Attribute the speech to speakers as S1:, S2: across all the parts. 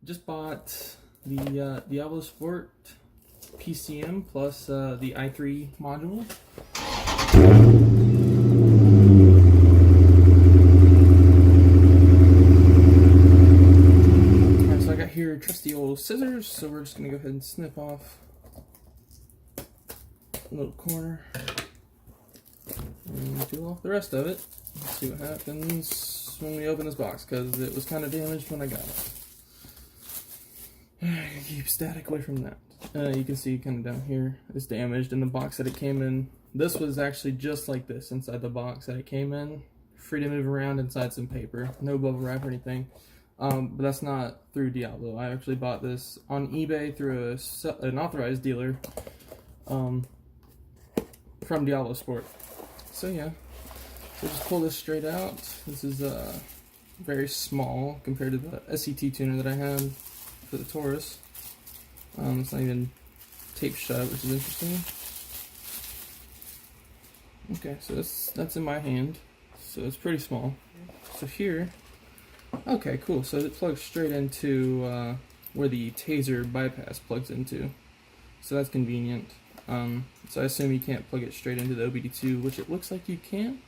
S1: just bought the Diablosport PCM plus the i3 module. Alright, so I got here trusty old scissors, so we're just gonna go ahead and snip off a little corner and peel off the rest of it. Let's see what happens when we open this box, because it was kind of damaged when I got it. Keep static away from that. You can see kind of down here it's damaged in the box that it came in. This was actually just like this inside the box that it came in. Free to move around inside some paper. No bubble wrap or anything. But that's not through Diablo. I actually bought this on eBay through an authorized dealer from Diablosport. So yeah. So just pull this straight out. This is very small compared to the SCT tuner that I had for the Taurus. It's not even taped shut, which is interesting. Okay, so that's in my hand, so it's pretty small. So here, okay, cool. So it plugs straight into where the taser bypass plugs into, so that's convenient. So I assume you can't plug it straight into the OBD2, which it looks like you can.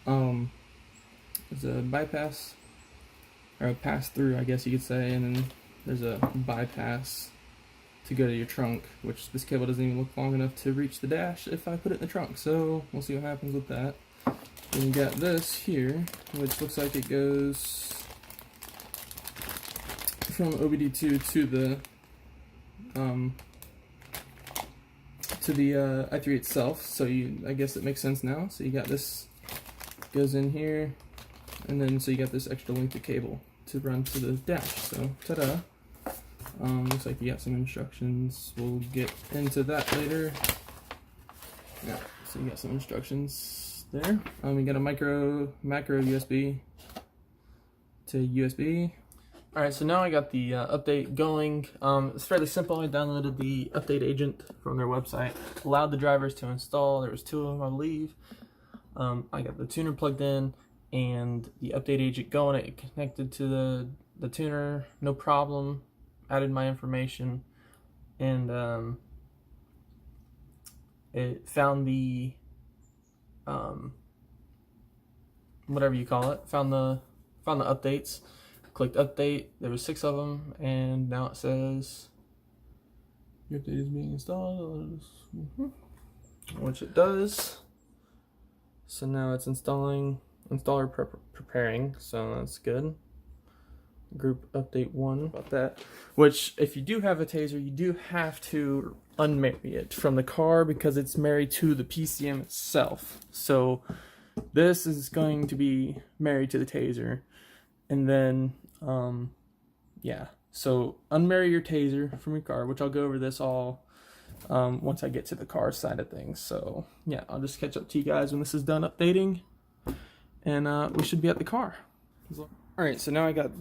S1: There's a bypass, or a pass through, I guess you could say, and then there's a bypass to go to your trunk, which this cable doesn't even look long enough to reach the dash if I put it in the trunk, so we'll see what happens with that. Then you got this here, which looks like it goes from OBD2 to the i3 itself, so I guess it makes sense now. So you got this goes in here, and then so you got this extra length of cable to run to the dash. So ta-da! Looks like you got some instructions. We'll get into that later. Yeah, so you got some instructions there. We got a macro USB to USB. Alright, so now I got the update going. It's fairly simple. I downloaded the update agent from their website. Allowed the drivers to install. There was 2 of them, I believe. I got the tuner plugged in and the update agent going. It connected to the tuner, no problem. Added my information, and it found the whatever you call it. Found the updates. Clicked update. There were 6 of them, and now it says your update is being installed, which it does. So now it's installing. Installer preparing. So that's good. Group update 1 about that, which if you do have a taser, you do have to unmarry it from the car because it's married to the PCM itself. So this is going to be married to the taser, and then yeah, so unmarry your taser from your car, which I'll go over this all once I get to the car side of things. So yeah, I'll just catch up to you guys when this is done updating, and we should be at the car. Alright, so now I got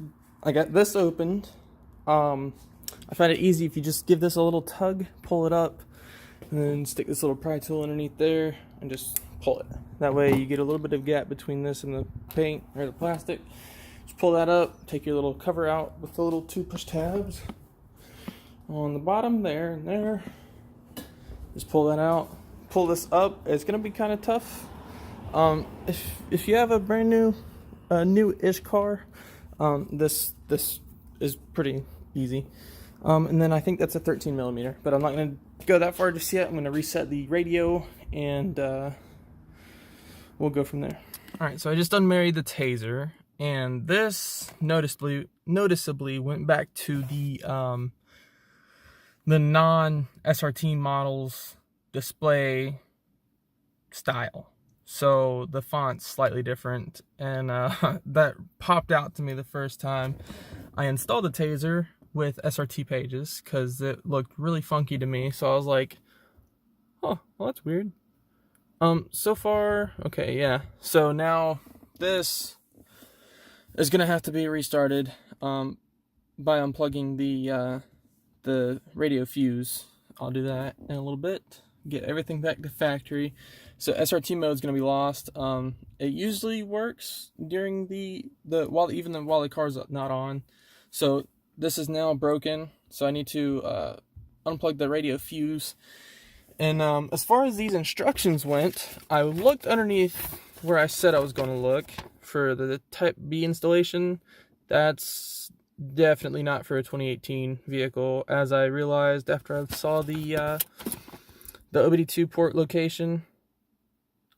S1: this opened. I find it easy if you just give this a little tug, pull it up, and then stick this little pry tool underneath there and just pull it. That way you get a little bit of gap between this and the paint or the plastic. Just pull that up, take your little cover out with the little 2 push tabs on the bottom there and there. Just pull that out, pull this up. It's gonna be kind of tough. If you have a brand new-ish car, this is pretty easy. And then I think that's a 13mm, but I'm not going to go that far just yet. I'm going to reset the radio, and we'll go from there. Alright, so I just unmarried the taser, and this noticeably went back to the non-SRT models display style. So the font's slightly different, and that popped out to me the first time I installed the taser with SRT pages because it looked really funky to me. So I was like, oh, well, that's weird. So far, okay, yeah. So now this is gonna have to be restarted by unplugging the radio fuse. I'll do that in a little bit. Get everything back to factory. So SRT mode is going to be lost. It usually works during while the car's not on. So this is now broken, so I need to unplug the radio fuse. And as far as these instructions went, I looked underneath where I said I was going to look for the Type B installation. That's definitely not for a 2018 vehicle, as I realized after I saw the OBD2 port location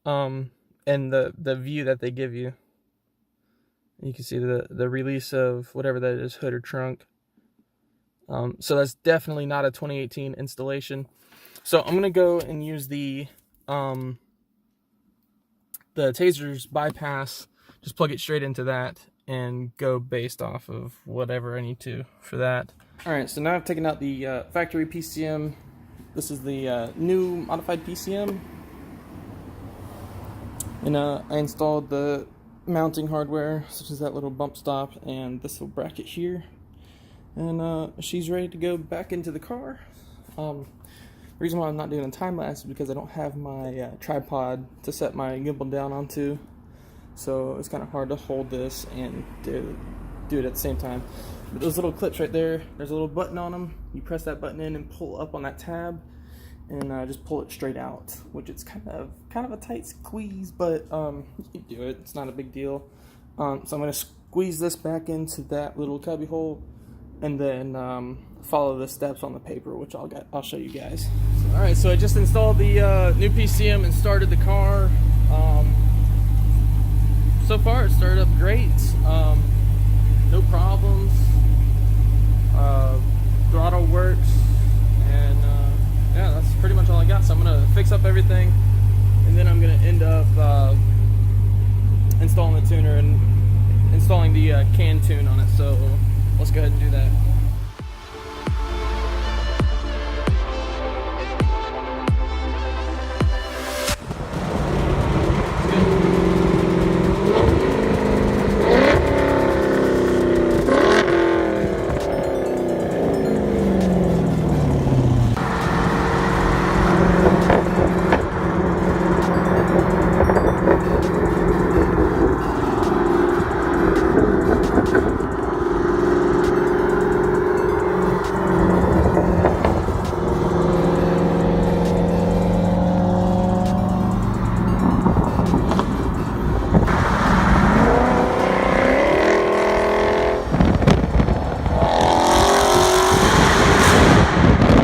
S1: and the view that they give you. You can see the release of whatever that is, hood or trunk. So that's definitely not a 2018 installation. So I'm gonna go and use the Taser's bypass, just plug it straight into that and go based off of whatever I need to for that. All right, so now I've taken out the factory PCM. This is the new modified PCM, and I installed the mounting hardware, such as that little bump stop and this little bracket here, and she's ready to go back into the car. The reason why I'm not doing a time lapse is because I don't have my tripod to set my gimbal down onto, so it's kind of hard to hold this and do it at the same time. But those little clips right there, there's a little button on them. You press that button in and pull up on that tab, and just pull it straight out, which it's kind of a tight squeeze, but you can do it. It's not a big deal. So I'm going to squeeze this back into that little cubby hole, and then follow the steps on the paper, which I'll show you guys. All right, so I just installed the new PCM and started the car. So far, it started up great. No problems. Throttle works, and yeah, that's pretty much all I got. So I'm gonna fix up everything, and then I'm gonna end up installing the tuner and installing the can tune on it. So let's go ahead and do that.